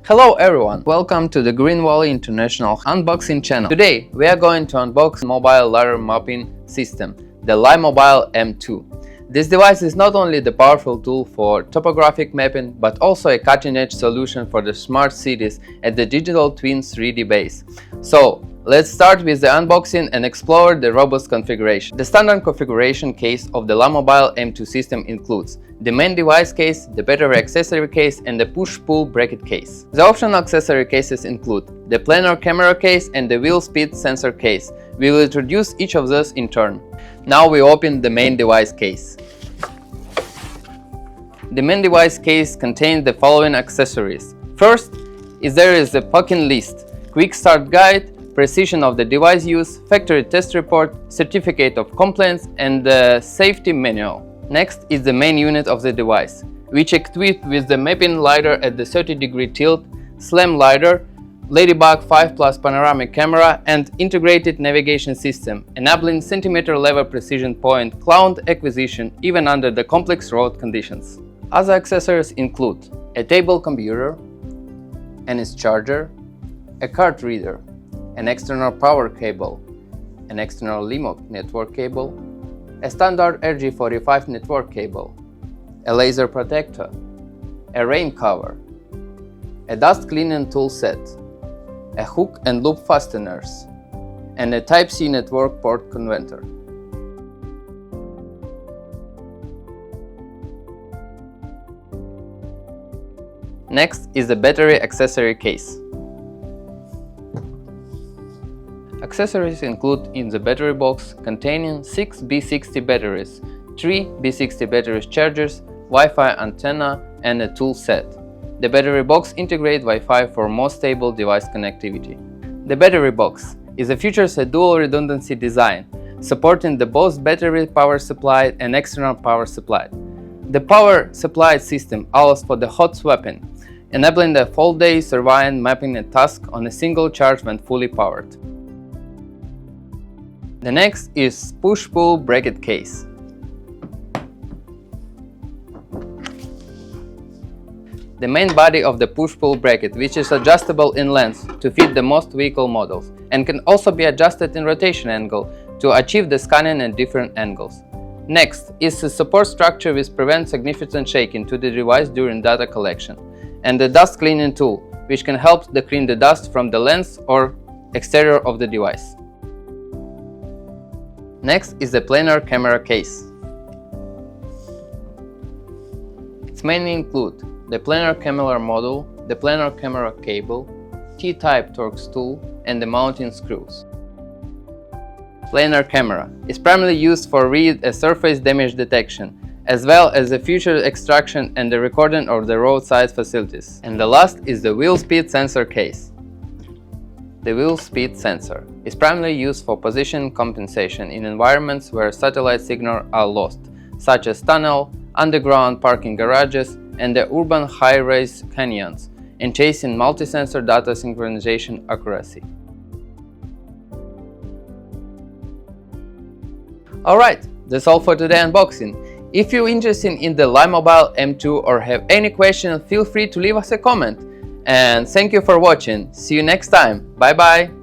Hello everyone, welcome to the Green Valley International unboxing channel. Today we are going to unbox mobile LiDAR mapping system, the LiMobile M2. This device is not only the powerful tool for topographic mapping, but also a cutting-edge solution for the smart cities at the digital twin 3D base. So let's start with the unboxing and explore the robust configuration. The standard configuration case of the LiMobile M2 system includes the main device case, the battery accessory case, and the push-pull bracket case. The optional accessory cases include the planar camera case and the wheel speed sensor case. We will introduce each of those in turn. Now we open the main device case. The main device case contains the following accessories. First, there is the packing list, quick start guide, precision of the device use, factory test report, certificate of compliance, and the safety manual. Next is the main unit of the device, which equipped with the mapping LiDAR at the 30-degree tilt, SLAM LiDAR, Ladybug 5 Plus panoramic camera, and integrated navigation system, enabling centimeter-level precision point cloud acquisition even under the complex road conditions. Other accessories include a table computer, and its charger, a card reader, an external power cable, an external LiMobile network cable, a standard RG45 network cable, a laser protector, a rain cover, a dust cleaning tool set, a hook and loop fasteners, and a Type-C network port converter. Next is the battery accessory case. Accessories include in the battery box containing 6 B60 batteries, 3 B60 batteries chargers, Wi-Fi antenna, and a tool set. The battery box integrates Wi-Fi for more stable device connectivity. The battery box features a dual redundancy design, supporting both battery power supply and external power supply. The power supply system allows for the hot swapping, enabling the full-day surveillance mapping a task on a single charge when fully powered. The next is push-pull bracket case. The main body of the push-pull bracket, which is adjustable in length to fit the most vehicle models and can also be adjusted in rotation angle to achieve the scanning at different angles. Next is the support structure which prevents significant shaking to the device during data collection, and the dust cleaning tool, which can help to clean the dust from the lens or exterior of the device. Next is the planar camera case. Its mainly include the planar camera module, the planar camera cable, T-type Torx tool, and the mounting screws. Planar camera is primarily used for read and surface damage detection, as well as the feature extraction and the recording of the roadside facilities. And the last is the wheel speed sensor case. The wheel speed sensor is primarily used for position compensation in environments where satellite signals are lost, such as tunnel, underground parking garages, and the urban high-rise canyons, enhancing multi-sensor data synchronization accuracy. Alright, that's all for today's unboxing. If you're interested in the LiMobile M2 or have any questions, feel free to leave us a comment. And thank you for watching. See you next time. Bye bye.